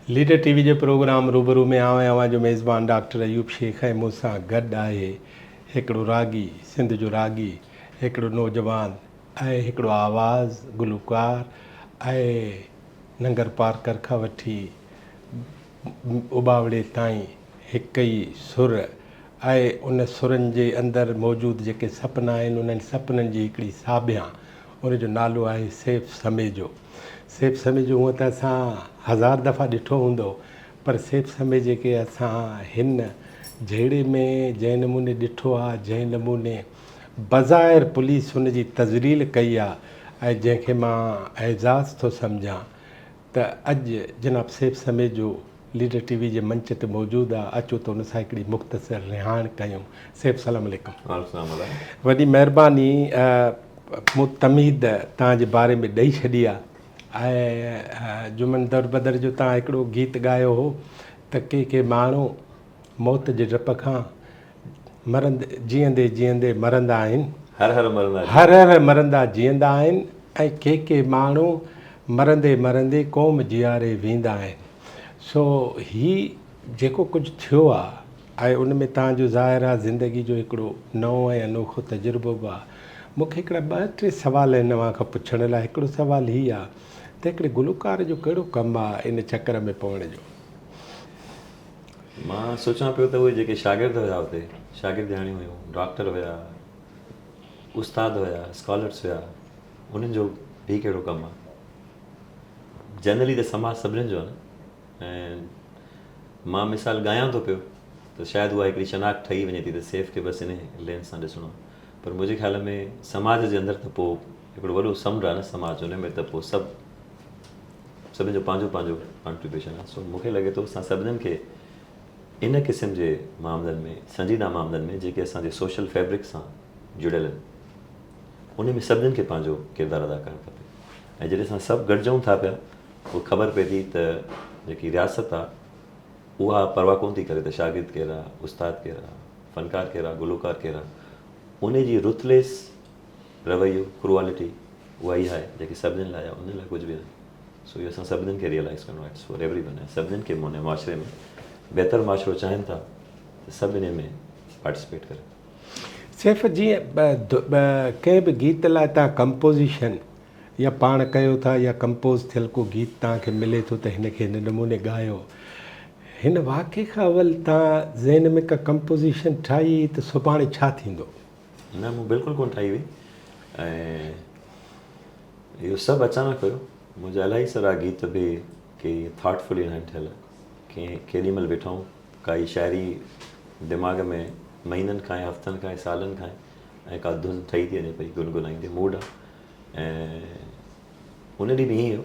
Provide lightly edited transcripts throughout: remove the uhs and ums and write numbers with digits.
Leader TV जे programme रूबरू में आवां जो मेज़बान डॉक्टर अयूब शेख ऐं मूंसां गॾु आहे हिकिड़ो रागी, सिंध जो रागी, हिकिड़ो नौजवान ऐं हिकिड़ो आवाज़ गुलकार ऐं नंगर पार्कर खां वठी उबावड़े ताईं हिकु ई सुर ऐं उन सुरनि जे अंदरि मौजूदु जेके सपना आहिनि उन्हनि सपननि जी हिकिड़ी साबिया, उनजो नालो आहे सैफ समेजो। सैफ समेजो हूअं त असां हज़ार दफ़ा ॾिठो हूंदो, पर सैफ समेजे खे असां हिन जहिड़े में जंहिं नमूने ॾिठो आहे, जंहिं नमूने बज़ाहिर पुलिस हुन जी तज़लील कई आहे ऐं जंहिंखे मां एज़ाज़ थो सम्झां त अॼु जनाब सैफ समेजो लीडर टीवी जे मंच ते मौजूदु आहे। अचो त हुन सां हिकिड़ी मुख़्तसर रिहाण कयूं। सैफ सलाम अलैकुम। वॾी महिरबानी, मूं तमीद तव्हांजे बारे में ॾेई छॾी आहे ऐं जुमन दर बदर जो तव्हां हिकिड़ो गीत ॻायो हो त के माण्हू मौत जे डप खां मरंदे जीअंदे जीअंदे मरंदा आहिनि, हर हर मरंदा जीअंदा आहिनि, ऐं के माण्हू मरंदे मरंदे क़ौम जीआरे वेंदा आहिनि। सो ही जेको कुझु थियो आहे ऐं उन में तव्हांजो ज़ाहिर आहे ज़िंदगी जो हिकिड़ो नओं ऐं अनोखो तजुर्बो बि आहे। मूंखे हिकिड़ा 2-3 सुवाल आहिनि अव्हां खां पुछण लाइ। हिकिड़ो सुवाल हीअ आहे त हिकिड़े गुलकार जो कहिड़ो कमु आहे इन चकर में पवण जो? मां सोचां पियो त उहे जेके शागिर्द हुया हुते, शागिर्दियाणियूं हुयूं, डॉक्टर हुया, उस्ताद हुया, स्कॉलर्स हुया, उन्हनि जो बि कहिड़ो कमु आहे। जनरली त समाज सभिनीनि जो आहे न। ऐं मां मिसाल ॻायां थो पियो त शायदि उहा हिकिड़ी शनाख़्त ठही वञे थी त सैफ खे बसि इन लेंस सां ॾिसणो आहे, पर मुंहिंजे ख़्याल में समाज जे अंदरि त पोइ हिकिड़ो वॾो समुंड आहे न समाज, उन में त पोइ सभिनि जो पंहिंजो पंहिंजो कॉन्ट्रीब्यूशन आहे। सो मूंखे लॻे थो असां सभिनीनि खे इन क़िस्म जे मामलनि में, संजीदा मामलनि में जेके असांजे सोशल फैब्रिक सां जुड़ियल आहिनि, उन में सभिनीनि खे पंहिंजो किरदारु अदा करणु खपे। ऐं जॾहिं असां सभु गॾिजूं था पिया, पोइ ख़बर पए थी त जेकी रियासत आहे उहा परवाह कोन थी करे त शागिर्द केरु आहे, उस्ताद केरु आहे, फ़नकार केरु आहे, गुलकार केरु आहे। उन जी रुथलेस रवैयो, क्रुआलिटी उहा ई आहे जेकी सभिनीनि लाइ आहे, उन लाइ कुझु बि न। सो इहो असां सभिनीनि खे रियलाइज़ करिणो आहे फॉर एवरीवन। ऐं सभिनीनि खे मुने मुआशिरे में बहितर मुआशिरो चाहिनि था त सभिनी में पार्टिसिपेट कनि। सैफ, जीअं कंहिं बि गीत लाइ तव्हां कंपोज़िशन या पाण कयो था या कंपोज़ थियल को गीत तव्हांखे मिले थो त हिन खे हिन नमूने ॻायो, हिन वाक़े खां अवल तव्हां ज़हन में का कंपोज़िशन ठाही त सुभाणे छा थींदो? न, मूं बिल्कुलु कोन ठाही हुई ऐं इहो सभु अचानक हुयो। मुंहिंजा इलाही सारा गीत बि के थॉटफुली न ठहियल, कंहिं केॾी महिल वेठूं काई शाइरी दिमाग़ में महीननि खां, हफ़्तनि खां, सालनि खां, ऐं का धुन ठही थी वञे पई गुनगुनाईंदे, मूड आहे। ऐं उन ॾींहुं बि ईअं हुयो,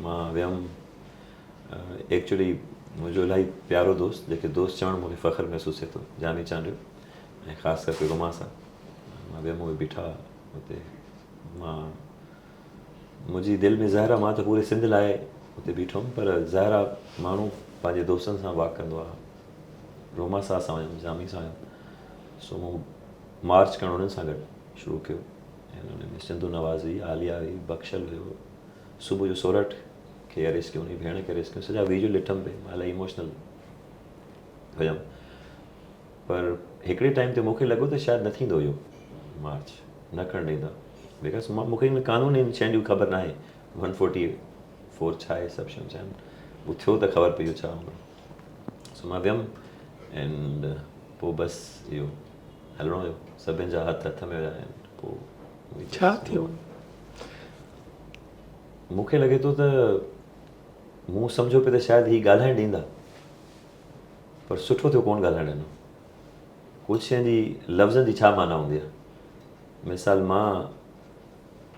मां वियुमि एक्चुअली मुंहिंजो इलाही प्यारो दोस्त, जेके दोस्त चवणु मूंखे फ़ख़्रु महसूसु थिए थो, जानी चांडियो ऐं ख़ासि करे रोमा सां। मां वियुमि, उहे बीठा हुते, मुंहिंजी दिलि में ज़ाहिर आहे मां त पूरे सिंध लाइ हुते बीठो हुउमि, पर ज़ाहिर आहे माण्हू पंहिंजे दोस्तनि सां वाक कंदो आहे। रोमा सां असां वियुमि, जामी सां वियुमि। सो मूं मार्च करणु उन्हनि सां गॾु शुरू कयो ऐं उन में सिंधू नवाज़ हुई, आलिया हुई, बख्शल हुयो, सुबुह जो सोरठ खे अरेस्ट कयो, उन भेण खे अरेस्ट कयो। सॼा विजुअल ॾिठमि पई, मां इलाही इमोशनल हुयमि। पर हिकिड़े टाइम ते मूंखे लॻो त शायदि न थींदो इहो मार्च, न करणु ॾींदा, बिकॉज़ मूंखे हिन क़ानून इन शयुनि जी ख़बर न आहे, 144 छा आहे, सभु शयूं छा आहिनि, उहो थियो त ख़बर पई छा हूंदो। सो मां वियुमि एंड पोइ बसि इहो हलिणो हुयो, सभिनि जा हथ में हुया। ऐं पोइ छा थियो? मूंखे लॻे थो त मूं सम्झो पियो त शायदि हीअ ॻाल्हाइणु ॾींदा, पर सुठो थियो कोन ॻाल्हाइणु ॾिनो। कुझु शयुनि जी लफ़्ज़नि जी छा माना हूंदी आहे। मिसाल, मां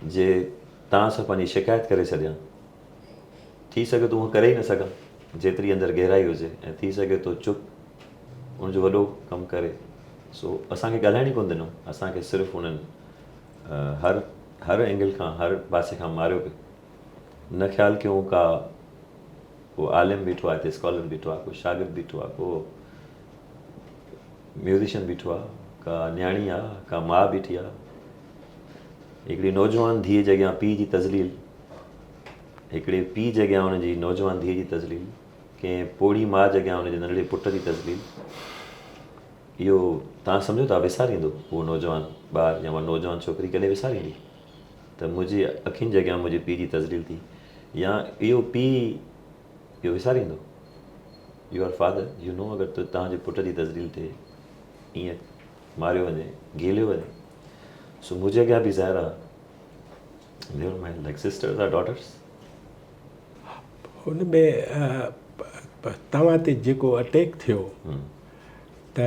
जे तव्हां सां पंहिंजी शिकायत करे छॾियां, थी सघे थो उहो करे ई न सघां जेतिरी अंदरि गहराई हुजे, ऐं थी सघे थो चुप उनजो वॾो कमु करे। सो असांखे ॻाल्हाइण ई कोन ॾिनो, असांखे सिर्फ़ु उन्हनि हर एंगल खां, हर पासे खां मारियो पियो। न ख़्यालु कयूं को आलिम बीठो आहे हिते, स्कॉलर बीठो आहे, को शागिर्द बीठो आहे, को म्यूज़िशियन बीठो आहे, का न्याणी आहे, का माउ बीठी आहे। हिकिड़ी नौजवान धीअ जे अॻियां पीउ जी तज़लील, हिकिड़े पीउ जे अॻियां हुनजी नौजवान धीअ जी तज़लील, कंहिं पोड़ी माउ जे अॻियां हुनजे नंढड़े पुट जी तस्वीर, इहो तव्हां सम्झो था विसारींदो उहो नौजवान ॿार या उहा नौजवान छोकिरी कॾहिं विसारींदी त मुंहिंजी अखियुनि जे अॻियां मुंहिंजे पीउ जी तस्वीर थी, या इहो पीउ इहो विसारींदो? योर फादर, यू नो, अगरि तव्हांजे पुट जी तस्वीर थिए ईअं मारियो वञे, गेलियो वञे, सो मुंहिंजे अॻियां बि ज़ाहिर आहे they're my like sisters or daughters. हुन में तव्हां ते जेको अटैक थियो त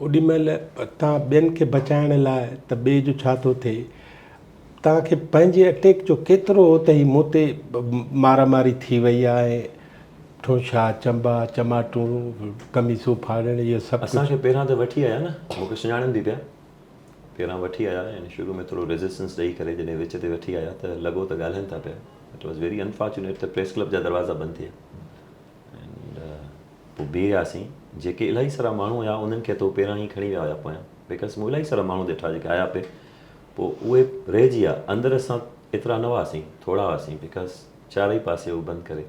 ओॾी महिल तव्हां ॿियनि खे बचाइण लाइ त ॿिए जो छा थो थिए, तव्हांखे पंहिंजे अटैक जो केतिरो हो त ही मूं ते मारामारी थी वई आहे, ठोशा चंबा चमाटूं कमीसूं फाड़ण इहो सभु असांखे पहिरां त वठी आया न, मूंखे सुञाणनि बि पिया, पहिरां वठी आया ऐं शुरू में थोरो रेज़िस्टेंस ॾेई करे जॾहिं विच ते वठी आया त लॻो त ॻाल्हाइनि था पिया। इट वॉज़ वेरी अनफॉर्चुनेट त प्रेस क्लब जा दरवाज़ा बंदि थिया एंड पोइ बीहासीं, जेके इलाही सारा माण्हू हुआ उन्हनि खे त पहिरां ई खणी विया हुआ पोयां, बिकॉज़ मूं इलाही सारा माण्हू ॾिठा जेके आया पिए, पोइ उहे रहिजी विया, अंदरि असां एतिरा न हुआसीं, थोरा हुआसीं, बिकॉज़ चारई पासे उहो बंदि करे।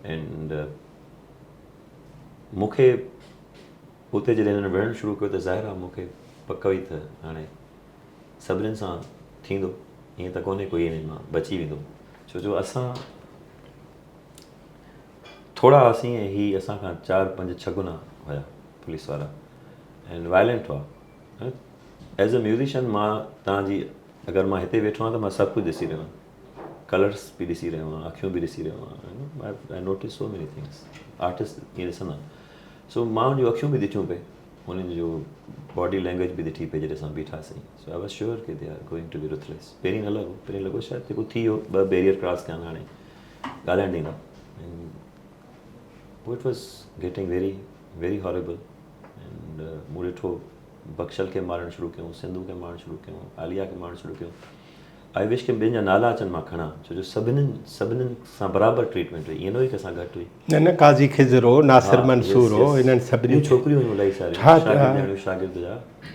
एंड मूंखे उते जॾहिं हिननि विढ़णु शुरू कयो त ज़ाहिर आहे मूंखे पक हुई त हाणे सभिनीनि सां थींदो, ईअं त कोन्हे कोई हिन मां बची वेंदो, छो जो असां थोरा हुआसीं ऐं हीअ असां खां 4-5-6 गुना हुया पुलिस वारा एंड वायलेंट हुआ। एज़ अ म्यूज़िशियन मां तव्हांजी अगरि मां हिते वेठो आहियां त मां सभु कुझु ॾिसी रहियो आहियां, कलर्स बि ॾिसी रहियो आहियां, अखियूं बि ॾिसी रहियो आहियां, I notice so many things, artist ईअं ॾिसंदा, सो मां उन जूं अखियूं बि ॾिठियूं पई, उन्हनि जो बॉडी लैंग्वेज बि ॾिठी पई जॾहिं असां बीठासीं, सो आई वॉज श्योर कि they are going to be ruthless. पहिरीं न लॻो, पहिरीं लॻो शायदि जेको थी वियो 2 बैरियर क्रॉस कनि हाणे ॻाल्हाइण ॾींदा, it was getting very very horrible. And मूं ॾिठो बख्शल खे मारणु शुरू कयूं, सिंधू खे मारणु शुरू कयूं, आलिया खे मारणु शुरू कयूं। आई विश कि ॿियनि जा नाला अचनि मां खणा, छो जो सभिनीनि सां बराबरि ट्रीटमेंट हुई, ईअं न हुई कि असां घटि हुई। न काज़ी खिज़र हो, नासिर मंसूर हो, हिननि सभिनी छोकिरियूं हुयूं इलाही सारियूं, शागिर्द शागिर्द जा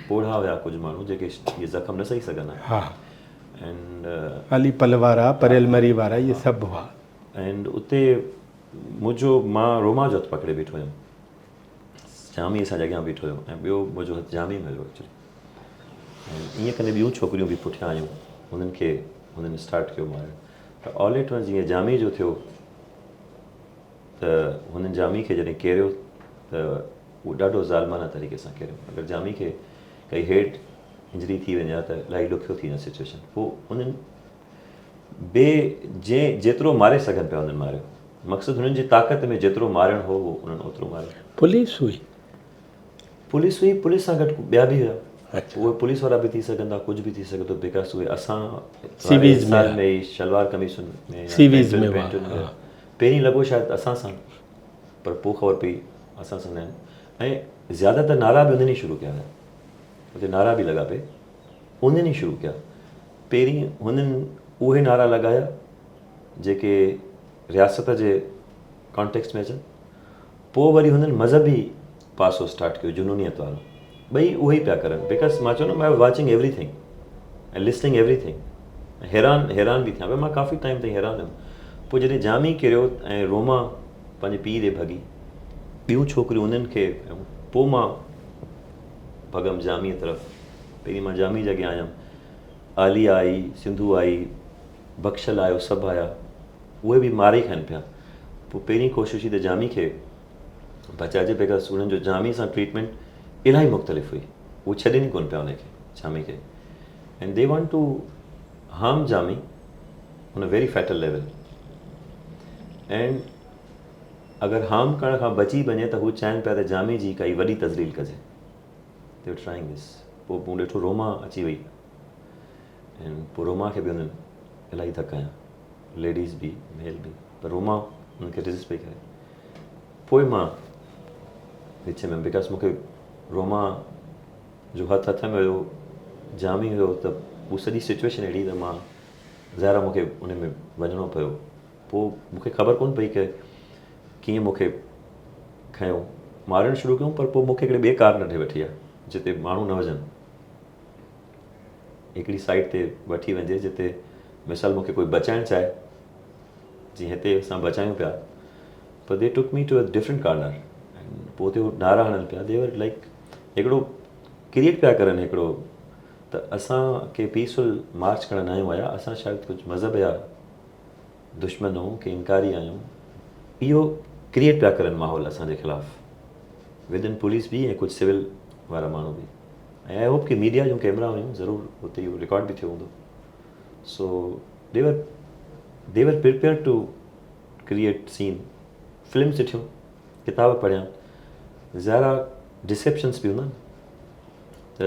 पोढ़ा हुया कुझु माण्हू जेके इहे ज़ख़्म न सही सघंदा। हा, एंड अली पल वारा, परेल मरी वारा, इहे सभु हुआ। एंड उते मुंहिंजो मां रोमा जो हथु पकिड़े बीठो हुयुमि, जामी असांजे अॻियां बीठो हुयो ऐं ॿियो मुंहिंजो हथु जामी में हुयो एक्चुअली, ऐं ईअं कंदे ॿियूं छोकिरियूं बि पुठियां आयूं, हुननि खे हुननि स्टार्ट कयो मारणु। त ऑल एट वंस जीअं जामी जो थियो त हुननि जामी खे जॾहिं केरियो त उहो ॾाढो ज़ालमाना तरीक़े सां केरियो, अगरि जामी खे काई हेड इंजरी थी वञे हा त इलाही ॾुखियो थी वेंदो सिचुएशन। पोइ उन्हनि जेतिरो मारे सघनि पिया उन्हनि मारियो, मक़सदु हुननि जी ताक़त में जेतिरो मारणु हो उहो उन्हनि ओतिरो मारियो। पुलिस हुई, पुलिस सां गॾु ॿिया बि हुया, उहे पुलिस वारा बि थी सघंदा, कुझु बि थी सघे थो, बिकॉज़ उहे असां साल में ई शलवार कमीसुनि में पेंटुनि में पहिरीं लॻो शायदि असां सां, पर पोइ ख़बर पई असां सां न आहिनि, ऐं ज़्यादातर नारा बि उन्हनि ई शुरू कया हुआ, हुते नारा बि लॻा पे, उन्हनि ई शुरू कया। पहिरीं हुननि उहे नारा लॻाया जेके रियासत जे कॉन्टेक्स्ट में अचनि, पोइ वरी हुननि मज़हबी पासो स्टार्ट कयो, जुनूनियत वारो, ॿई उहे ई पिया करनि, बिकॉज़ मां चयो न मां वॉचिंग एवरीथिंग ऐं लिस्निंग एवरीथिंग, हैरान बि थियां पियो, मां काफ़ी टाइम ताईं हैरान हुयुमि। पोइ जॾहिं जामी किरियो ऐं रोमा पंहिंजे पीउ ॾे भॻी, ॿियूं छोकिरियूं उन्हनि खे, पोइ मां भॻमि जामीअ तरफ़, पहिरीं मां जामी जॻह आयुमि, आलिया आई, सिंधू आई, बख्शल आयो, सभु आया, उहे बि मारे ई खाइनि पिया। पोइ पहिरीं कोशिशि हुई त जामी खे बचाइजे, बिकॉज़ उन्हनि जो जामी सां ट्रीटमेंट इलाही मुख़्तलिफ़ हुई, उहे छॾनि ई कोन पिया उनखे जामी खे, and they want to harm Jami on a very fatal level. And अगरि हार्म करण खां बची वञे त हू चाहिनि पिया त जामी जी काई वॾी तज़लील कजे, दे वर ट्राइंग दिस। पोइ मूं ॾिठो रोमा अची वई, ऐं पोइ रोमा खे बि हुननि इलाही धकाया, लेडीज़ बि मेल बि, पर रोमा हुनखे रेज़िस्ट पई करे। पोइ मां विच में, बिकॉज़ मूंखे रोमा जो हथ में हुयो, जामी हुयो, त उहा सॼी सिचुएशन अहिड़ी त मां ज़ाहिर आहे मूंखे उन में वञिणो पियो। पोइ मूंखे ख़बर कोन पई की कीअं मूंखे खयो, मारणु शुरू कयूं, पर पोइ मूंखे हिकिड़े ॿिए कार नंढे वठी आहे जिते माण्हू न हुजनि, हिकिड़ी साइड ते वठी वञे जिते मिसाल मूंखे कोई बचाइणु चाहे, जीअं हिते असां बचायूं पिया, पर दे टुक मी to a different corner and पोइ हुते हू नारा हणनि पिया, दे वर लाइक हिकिड़ो क्रिएट पिया करनि हिकिड़ो, त असांखे पीसफुल मार्च करण न आहियूं आया, असां शायदि कुझु मज़हब जा दुश्मन हूं की इनकारी आहियूं, इहो क्रिएट पिया करनि माहौल असांजे ख़िलाफ़ु विद इन पुलिस बि ऐं कुझु सिविल वारा माण्हू बि। ऐं आई होप की मीडिया जूं कैमरा हुयूं, ज़रूरु हुते इहो रिकॉर्ड बि थियो हूंदो। So they were prepare to create scene, films ॾिठियूं, किताब पढ़िया, ज़ाहिरा डिसेप्शन्स बि हूंदा आहिनि, त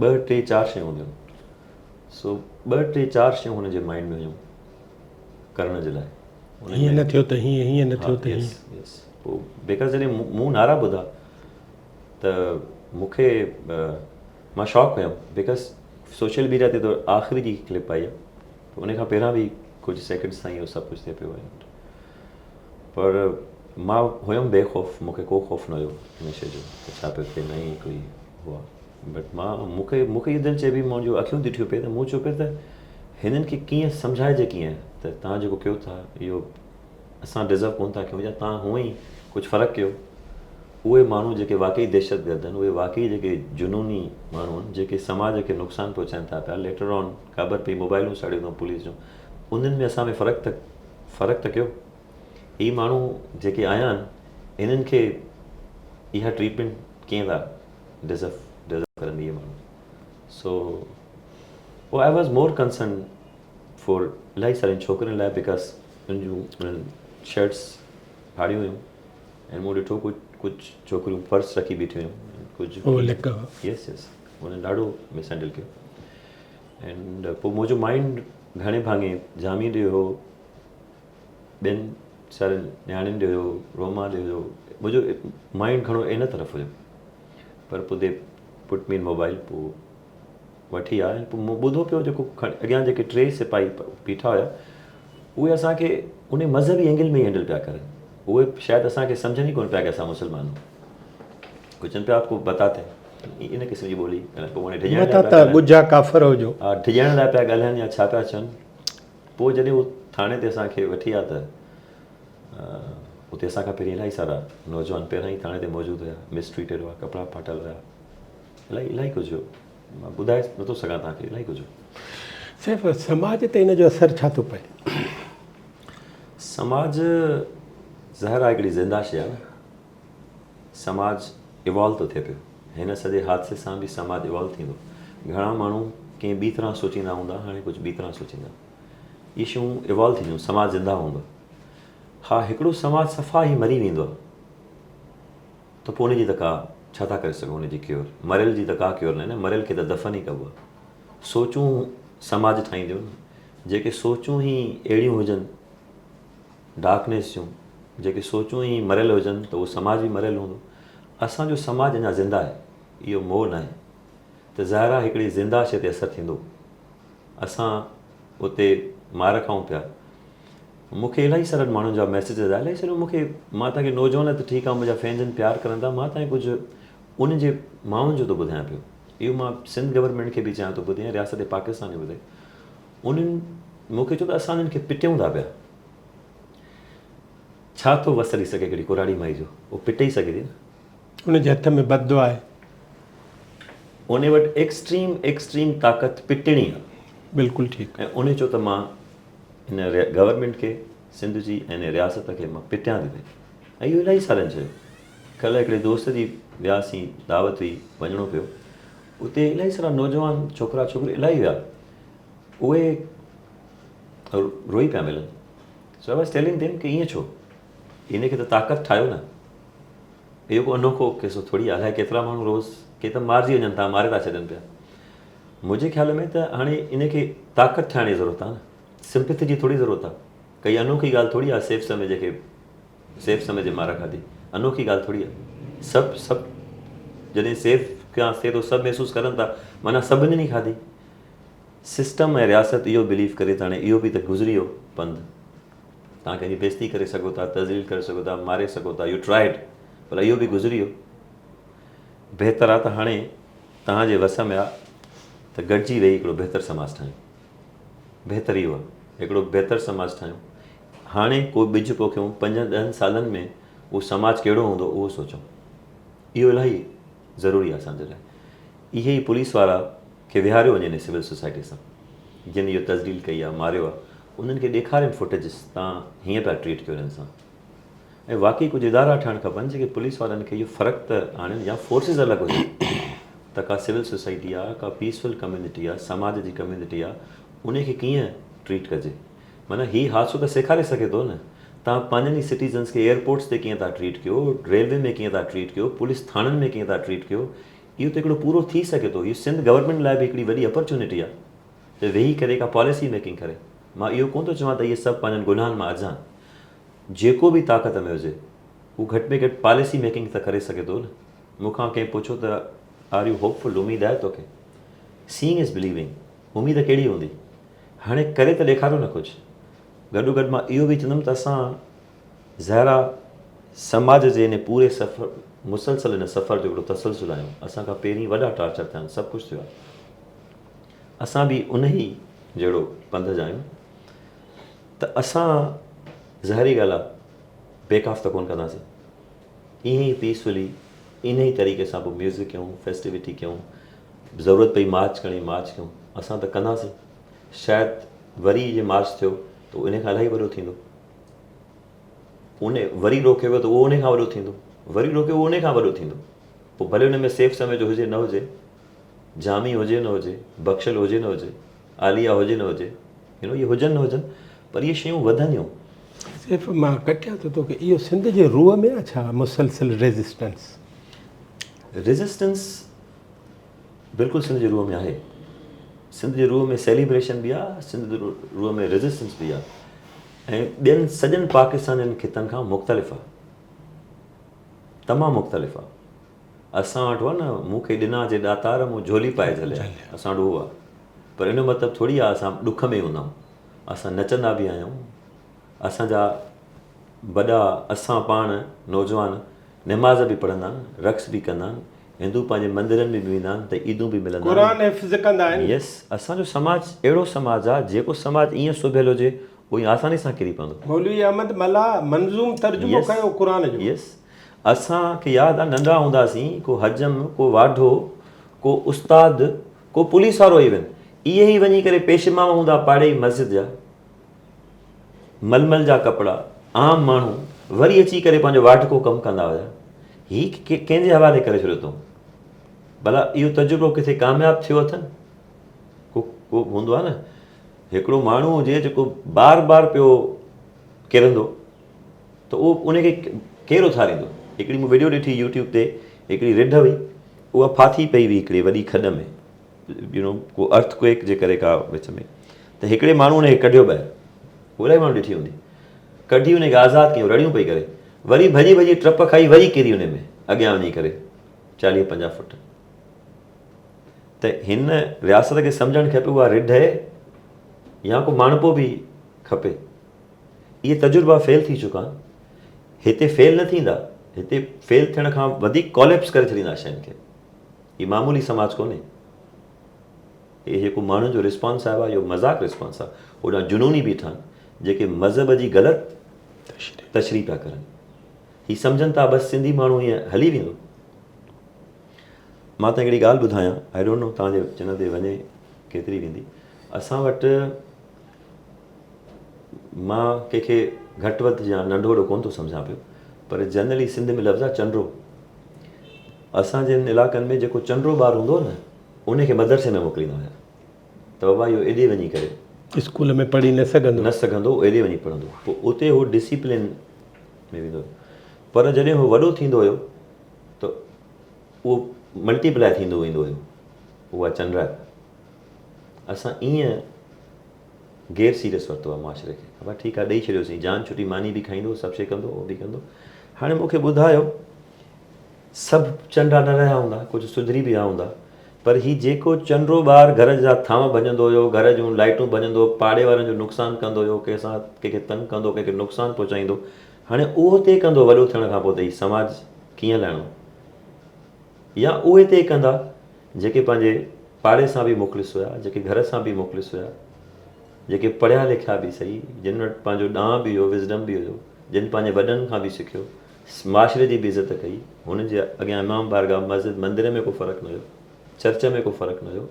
2 3 4 शयूं हूंदियूं आहिनि। सो 2 3 4 शयूं हुनजे माइंड में हुयूं करण जे लाइ, हीअं न थियो त हीअं, हीअं न थियो त हीअं। यस पोइ बिकॉज़ जॾहिं मूं नारा ॿुधा त मूंखे मां शॉक हुयुमि, बिकॉज़ सोशल मीडिया ते त आख़िरी जी क्लिप आई आहे, उन खां पहिरां बि कुझु सेकेंड्स ताईं इहो सभु कुझु थिए पियो आहे, पर मां हुयुमि बेख़ौफ़, मूंखे को ख़ौफ़ न हुयो हिन शइ जो त छा पियो थिए, न ई कोई हुआ। बट मूंखे इहो दिलि चए पई, मुंहिंजो अखियूं ॾिठियूं पई त मूं चयो पियो त हिननि खे कीअं सम्झाइजे, कीअं त तव्हां जेको कयो था इहो असां डिज़र्व कोन था कयूं, या तव्हां हूअं ई कुझु फ़र्क़ु कयो। उहे माण्हू जेके वाक़ई दहशतगर्द आहिनि, उहे वाक़ई जेके जुनूनी माण्हू आहिनि, जेके समाज खे नुक़सानु पहुचाइनि था पिया, लेटर ऑन ख़बर पई मोबाइलूं साड़ियूं अथऊं पुलिस जूं, उन्हनि में असां में फ़र्क़ु त कयो। ही माण्हू जेके आया आहिनि, इन्हनि खे इहा ट्रीटमेंट कीअं था डिज़र्व करनि इहे माण्हू। So I was more concern for इलाही सारियुनि छोकिरियुनि लाइ, बिकॉज़ उन्हनि शर्ट्स फाड़ियूं हुयूं ऐं मूं ॾिठो कुझु छोकिरियूं पर्स रखी बीठियूं हुयूं, कुझु यस उन्हनि ॾाढो मिसहैंडल कयो। एंड पोइ मुंहिंजो माइंड घणे भाङे जामी ॾे हुयो, ॿियनि सारनि नियाणियुनि ॾे हुयो, रोमा ॾे हुयो, मुंहिंजो माइंड घणो इन तरफ़ हुयो। पर पोइ दे पुट मी इन मोबाइल, पोइ वठी आया। पोइ मूं ॿुधो पियो जेको अॻियां जेके 3 सिपाही बीठा हुया, उहे असांखे उन मज़हबी एंगल में ई हैंडल पिया करनि। उहे शायदि असांखे सम्झनि ई कोन पिया कि असां मुस्लमान आहियूं। कुझु चवनि पिया आपको बताते, इन क़िस्म जी ॿोली, पोइ हाणे डिॼाइण लाइ पिया ॻाल्हाइनि या छा पिया चवनि। पोइ जॾहिं उहो थाणे ते असांखे वठी विया त उते असांखां पहिरीं इलाही सारा नौजवान पहिरां ई थाणे ते मौजूदु हुया, मिसट्रीटेड हुआ, कपिड़ा फाटल हुया, इलाही कुझु हुयो। मां ॿुधाए नथो सघां तव्हांखे, इलाही कुझु। सिर्फ़ु समाज ते इन जो असरु छा थो पए? समाज ज़ाहिर आहे हिकिड़ी ज़िंदा शइ आहे न, समाज इवॉल्व थो थिए पियो। हिन सॼे हादसे सां बि समाज इवॉल्व थींदो। घणा माण्हू कंहिं ॿी तरह सोचींदा हूंदा, हाणे कुझु ॿी तरह सोचींदा। इहे शयूं इवॉल्व थींदियूं, समाज ज़िंदा हूंदो। हा, हिकिड़ो समाज सफ़ा ई मरी वेंदो आहे त पोइ उनजी त का छा था करे सघूं, उनजी क्योर, मरियल जी त का क्योर न, मरियल खे त दफ़न ई कबो आहे। सोचूं समाज ठाहींदियूं, जेके सोचूं ई अहिड़ियूं हुजनि डार्कनेस जूं, जेके सोचूं ई मरियल हुजनि त उहो समाज बि मरियल हूंदो। असांजो समाज अञा ज़िंदा आहे, इहो मोह न आहे, त ज़ाहिर आहे हिकिड़ी ज़िंदा शइ ते असरु थींदो। असां उते मार खाऊं पिया। मूंखे इलाही सारनि माण्हुनि जा मैसेजिस आया, इलाही सारियूं मूंखे, मां तव्हांखे नौजवान त ठीकु आहे, मुंहिंजा फैंस आहिनि, प्यारु करनि था, मां तव्हांखे कुझु उन जे माण्हुनि जो थो ॿुधायां पियो। इहो मां सिंध गवर्नमेंट खे बि चाहियां थो ॿुधायां, रियासत पाकिस्तान खे ॿुधाए। उन्हनि मूंखे चयो त असां उन्हनि खे पिटियूं था पिया। छा थो वस हली सघे हिकिड़ी कुराड़ी माई जो, उहो पिटे ई सघे थी न। उनजे हथ में बददुआ आहे, उन वटि एक्सट्रीम ताक़त पिटणी आहे। बिल्कुलु ठीकु। ऐं उन चयो त मां हिन गवर्नमेंट खे, सिंध जी ऐं हिन रियासत खे मां पिटियां थी पई। ऐं इहो इलाही सारनि चयो। कल्ह हिकिड़े दोस्त जी वियासीं, दावत हुई, वञिणो पियो। उते इलाही सारा नौजवान छोकिरा छोकिरी इलाही हुआ, उहे रोई पिया मिलनि। सो आई वाज़ टेलिंग देम कि ईअं छो, इन खे त ताक़त ठाहियो न। इहो को अनोखो किसो थोरी आहे, अलाए केतिरा माण्हू रोज़ के त मारिजी वञनि था, मारे था छॾनि पिया। मुंहिंजे ख़्याल में त हाणे इन खे ताक़त ठाहिण जी ज़रूरत आहे न, सिंपैथी जी थोरी ज़रूरत आहे। काई अनोखी ॻाल्हि थोरी आहे सेफ समय जेके सेफ समय जे मार खाधी, अनोखी ॻाल्हि थोरी आहे। सभु जॾहिं सेफ कयां थिए थो, सभु महसूसु करनि था, माना सभिनी ई खाधी। सिस्टम ऐं रियासत इहो बिलीव करे त हाणे इहो बि त गुज़री वियो पंधु। तव्हां कंहिंजी बेइज़ती करे सघो था, तज़लील करे सघो था, मारे सघो था, यू ट्राइड, पर इहो बि गुज़री वियो। बहितर आहे त हाणे तव्हांजे वस में आहे त गॾिजी वेही हिकिड़ो बहितर समाज ठाहियूं। बहितर इहो आहे, हिकिड़ो बहितर समाज ठाहियूं। हाणे को बिज पोखियूं 5-10 सालनि में उहो समाज कहिड़ो हूंदो उहो सोचूं। इहो इलाही ज़रूरी आहे असांजे लाइ। इहे ई पुलिस वारा खे विहारियो वञे सिविल सोसाइटी सां, जिन इहो तस्दील कई आहे, मारियो आहे, उन्हनि खे ॾेखारिनि फुटेजिस, तव्हां हीअं पिया ट्रीट कयो हिननि सां। ऐं वाक़ई कुझु इदारा ठहणु खपनि जेके पुलिस वारनि खे इहो फ़र्क़ु त आणनि, या फोर्सिस अलॻि हुजनि त का सिविल सोसाइटी आहे, का पीसफुल कम्यूनिटी आहे, समाज जी कम्यूनिटी आहे, उनखे कीअं ट्रीट कजे। माना हीउ हादसो त सेखारे सघे थो न, तव्हां पंहिंजनि ई सिटीज़न्स खे एयरपोर्ट्स ते कीअं था ट्रीट कयो, रेलवे में कीअं था ट्रीट कयो, पुलिस थाणनि में कीअं था ट्रीट कयो। इहो त हिकिड़ो पूरो थी सघे थो। इहो सिंध गवर्नमेंट लाइ बि हिकिड़ी वॾी अपॉर्चुनिटी आहे त वेही करे का पॉलिसी मेकिंग करे। मां इहो कोन थो चवां त इहे सभु पंहिंजनि गुनाहनि मां अजान, जेको बि ताक़त में हुजे उहो घटि में घटि पॉलिसी मेकिंग त करे सघे थो न। मूंखां कंहिं पुछो त आर यू होपफुल, उमेद आहे तोखे? Seeing is believing. उमेद कहिड़ी हूंदी? हाणे करे त ॾेखारियो न कुझु। गॾोगॾु मां इहो बि चवंदुमि त असां ज़ाहिरा समाज जे इन पूरे सफ़र, मुसलसल इन सफ़र जो हिकिड़ो तसलसुल आहियूं। असांखां पहिरीं वॾा टार्चर थिया आहिनि, सभु कुझु थियो आहे। असां बि उन ई जहिड़ो पंध जा आहियूं त असां ज़ाहिरी ॻाल्हि आहे बेकाफ़ त कोन कंदासीं। ईअं ई पीसफुली इन ई तरीक़े सां पोइ म्यूज़िक कयूं, फेस्टिविटी कयूं, ज़रूरत पई मार्च करणी मार्च कयूं, असां त कंदासीं। शायदि वरी जे मार्च थियो त उन खां इलाही वॾो थींदो, उन वरी रोके वियो त उहो उन खां वॾो थींदो, वरी रोकियो उहो उन खां वॾो थींदो। पोइ भले हुन में सेफ समय जो हुजे न हुजे, जामी हुजे न हुजे, बख़्शल हुजे न हुजे, आलिया हुजे न हुजे, इहे हुजनि न हुजनि, पर इहे शयूं वधंदियूं। सिर्फ़ु मां कटियां थो तोखे, इहो सिंध जे रूह में आहे छा मुसलसल रेज़िस्टेंस? रेज़िस्टेंस बिल्कुलु सिंध जे रूह में आहे। सिंध जे रूह में सेलिब्रेशन बि आहे, सिंध जे रूह में रेज़िस्टेंस बि आहे, ऐं ॿियनि सॼनि पाकिस्तानियुनि खितनि खां मुख़्तलिफ़ आहे, तमामु मुख़्तलिफ़ आहे। असां वटि आहे न, मूंखे ॾिना जे ॾातार मूं झोली पाए झलिया, असां वटि उहो आहे। पर इन जो मतिलबु थोरी आहे असां ॾुख में हूंदा आहियूं। असां नचंदा बि आहियूं, असांजा वॾा, असां पाण नौजवान निमाज़ बि पढ़ंदा आहिनि, रक़्स बि कंदा आहिनि, हिंदू पंहिंजे मंदरनि में बि वेंदा आहिनि त ईदूं बि मिलंदा आहिनि, क़ुरान हिफ़्ज़ कंदा आहिनि। यस, असांजो समाज अहिड़ो समाज आहे, जेको समाज ईअं सुभियलु हुजे उहो ई आसानी सां किरी पवंदो। मौलवी अहमद मला मंज़ूम तर्जुमो कयो क़ुरान जो। यस, असांखे यादि आहे नंढा हूंदासीं, को हजम, को वाढो, को उस्ताद, को पुलिस वारो, इवन इहे ई वञी करे पेशमाम हूंदा पाड़े ई मस्जिद जा, मलमल जा कपिड़ा, आम माण्हू वरी अची करे पंहिंजो वाढको कमु कंदा हुया। हीउ कंहिंजे हवाले करे छॾियो अथऊं? भला इहो तजुर्बो किथे कामयाबु थियो अथनि? को हूंदो आहे न, हिकिड़ो माण्हू हुजे जेको बार बार पियो किरंदो त उहो उनखे केरु उथारींदो? हिकिड़ी मूं वीडियो ॾिठी यूट्यूब ते, हिकिड़ी रिढ हुई, उहा फाथी पई हुई हिकिड़ी वॾी खॾ में, को अर्थक्वेक जे करे का विच में, त हिकिड़े माण्हू हुनखे कढियो ॿाहिरि, उहा इलाही माण्हू ॾिठी हूंदी, कढी हुनखे आज़ादु कयूं, रड़ियूं पई करे, वरी भॼी भॼी ट्रप खाई वरी किरी हुन में अॻियां वञी करे 40-50 फुट। त हिन रियासत खे सम्झणु खपे उहा रिढ आहे या को माण्हू बि खपे। इहे तजुर्बा फेल थी चुका आहिनि, हिते फेल न थींदा, हिते फेल थियण खां वधीक कॉलेप्स करे छॾींदा शयुनि खे। हीउ मामूली समाज कोन्हे, इहे जेको माण्हुनि जो रिस्पॉन्स आयो आहे इहो मज़ाक़ रिस्पॉन्स आहे। होॾां जुनूनी बीठा आहिनि जेके मज़हब जी ग़लति तशरीह पिया करनि। हीउ सम्झनि था बसि सिंधी माण्हू हीअं हली वेंदो। मां त हिकिड़ी ॻाल्हि ॿुधायां, आई डोंट नो तव्हांजे चैनल ते वञे केतिरी वेंदी। असां वटि, मां कंहिंखे घटि वधि या नंढो वॾो कोन थो सम्झां पियो, पर जनरली सिंध में लफ़्ज़ आहे चंड्रो। असांजे हिन इलाइक़नि में जेको चंड्रो ॿारु हूंदो न, उनखे मदरसे में मोकिलींदा हुया त बाबा इहो एॾे वञी करे स्कूल में पढ़ी न सघंदो, एॾे वञी पढ़ंदो, पोइ उते उहो डिसिप्लिन में वेंदो। पर जॾहिं उहो वॾो थींदो हुयो त उहो मल्टीप्लाए थींदो वेंदो हुयो, उहा चंड। असां ईअं गैर सीरियस वरितो आहे मुआशिरे खे। हा ठीकु आहे, ॾेई छॾियोसीं, जान छुटी मानी बि खाईंदो, सभु शइ कंदो, उहो बि कंदो। हाणे मूंखे ॿुधायो, सभु चंडा न रहिया हूंदा, कुझु सुधरी बि विया हूंदा, पर हीउ जेको चंडो ॿारु घर जा थांव भञंदो हुयो, घर जूं लाइटूं भञंदो, पाड़े वारनि जो नुक़सानु कंदो हुयो, कंहिंसां कंहिंखे तंग कंदो, कंहिंखे नुक़सानु पहुचाईंदो, हाणे उहो तइ कंदो वॾो थियण खां पोइ त हीउ समाज कीअं लहिणो। या उहे तइ कंदा जेके पंहिंजे पाड़े सां बि मुख़लिस हुया, जेके घर सां बि मुख़लिस हुया, जेके पढ़िया लिखिया बि सही, जिन वटि पंहिंजो ॾांहुं बि हुयो, विज़डम बि हुयो, जिन पंहिंजे वॾनि खां बि सिखियो, माशरे जी बि इज़त कई, हुननि जे अॻियां इमाम बारगाह मस्जिद मंदर में को फ़र्क़ु न हुयो, चर्च में को फ़र्क़ु न हुयो।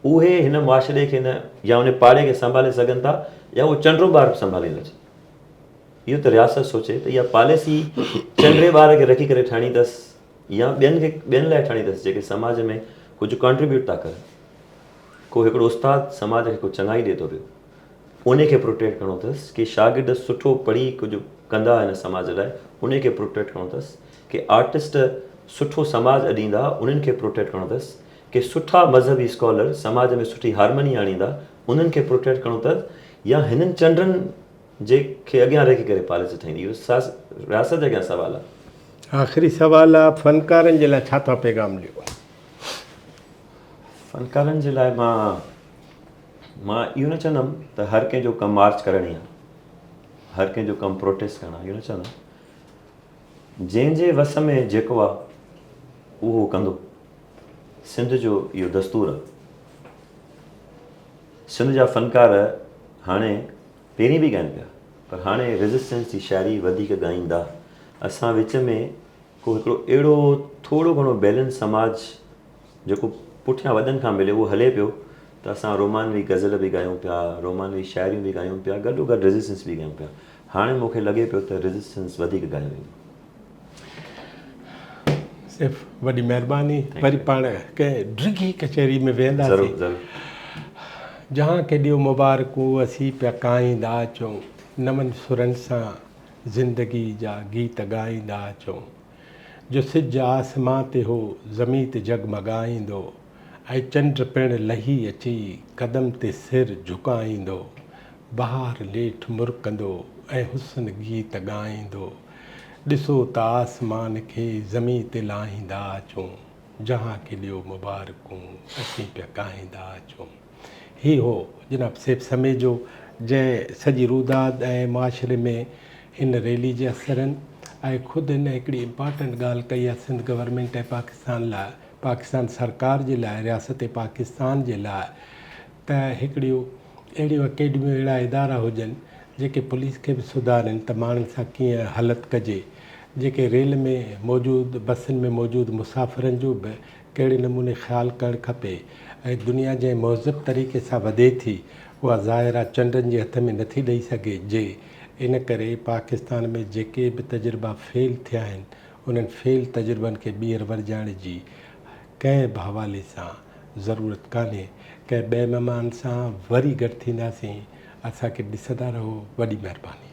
उहे हिन मुआशिरे खे न या उन पाड़े खे संभाले सघनि था, या उहो चंडो ॿार संभालींदो। इहो त रियासत सोचे त इहा पॉलिसी चंडे ॿार खे रखी करे ठाहिणी अथसि, या ॿियनि लाइ ठाहिणी अथसि जेके समाज में कुझु कॉन्ट्रीब्यूट था कनि। को हिकिड़ो उस्तादु समाज खे को चङाई ॾिए थो पियो, उन खे प्रोटेक्ट करिणो अथसि कि शागिर्द सुठो पढ़ी कुझु कंदा हिन समाज लाइ, उन खे प्रोटेक्ट करिणो अथसि कि आर्टिस्ट सुठो समाज अॾींदा, उन्हनि खे प्रोटेक्ट करिणो अथसि कि सुठा मज़हबी स्कॉलर समाज में सुठी हारमनी आणींदा, उन्हनि खे प्रोटेक्ट करिणो अथसि, या हिननि चंडनि जेके अॻियां रखी करे पॉलिसी ठाहींदी। इहो रियासत जे अॻियां सुवालु आहे। आख़िरी सुवालु आहे, फ़नकारनि जे लाइ छा था पैगाम ॾियो? फ़नकारनि जे लाइ मां इहो न चवंदुमि त हर कंहिंजो कमु मार्च करणी आहे, हर कंहिंजो कमु प्रोटेस्ट करणु आहे, इहो न चवंदुमि। जंहिंजे वस में जेको आहे उहो कंदो। सिंध जो इहो दस्तूर आहे। सिंध जा फ़नकार हाणे पहिरीं बि ॻाइनि पिया, पर हाणे रेज़िस्टेंस जी शाइरी वधीक ॻाईंदा। असां विच में को हिकिड़ो अहिड़ो थोरो घणो बैलेंस समाज जेको पुठियां वॾनि खां मिले उहो हले पियो, त असां रोमानवी गज़ल बि ॻायूं पिया, रोमानवी शाइरियूं बि ॻायूं पिया, गॾोगॾु रेज़िस्टेंस बि ॻायूं पिया। हाणे मूंखे लॻे पियो त रेज़िस्टेंस वधीक ॻायो वेंदो। सिर्फ़ु वॾी महिरबानी। वरी पाण कंहिं डिघी कचहरी में वेंदासीं। ज़रूरु ज़रूरु। जहां के ॾियो मुबारकूं असीं पिया गाईंदा अचूं, नमन सुरनि सां ज़िंदगी जा गीत ॻाईंदा अचूं। जो सिज आसमां ते हो ज़मीं ते जगमगाईंदो, ऐं चंड पिणु लही अची कदम ते सिर झुकाईंदो। बहार लेठ मुरकंदो ऐं हुस्न गीत ॻाईंदो। ॾिसो त आसमान खे ज़मीं ते लाहींदा अचूं, जहां के ॾियो मुबारकूं असीं पिया ॻाईंदा अचूं। ही हो जनाब सैफ समेजो, जंहिं सॼी रूदाद ऐं मुआशिरे में हिन रैली जे असरनि ऐं ख़ुदि हिन हिकिड़ी इम्पॉर्टेंट ॻाल्हि कई आहे सिंध गवर्नमेंट ऐं पाकिस्तान लाइ, पाकिस्तान सरकार जे लाइ, रियासत पाकिस्तान जे लाइ, त हिकिड़ियूं अहिड़ियूं अकेडमियूं, अहिड़ा इदारा हुजनि जेके पुलिस खे बि सुधारनि त माण्हुनि सां कीअं हलत कजे, जेके रेल में मौजूदु बसियुनि में मौजूदु मुसाफ़िरनि जो बि कहिड़े नमूने ख़्यालु करणु खपे। ऐं दुनिया जंहिं महज़ब तरीक़े सां वधे थी, उहा ज़ाहिरा चंडनि जे हथ में नथी ॾेई सघे जे इन करे पाकिस्तान में जेके बि तजुर्बा फेल थिया आहिनि, उन्हनि फेल तजुर्बनि खे ॿीहर वरजाइण जी कंहिं बि हवाले सां ज़रूरत कान्हे। कंहिं ॿिए महिमान सां वरी गॾु थींदासीं। असांखे ॾिसंदा रहो। वॾी महिरबानी।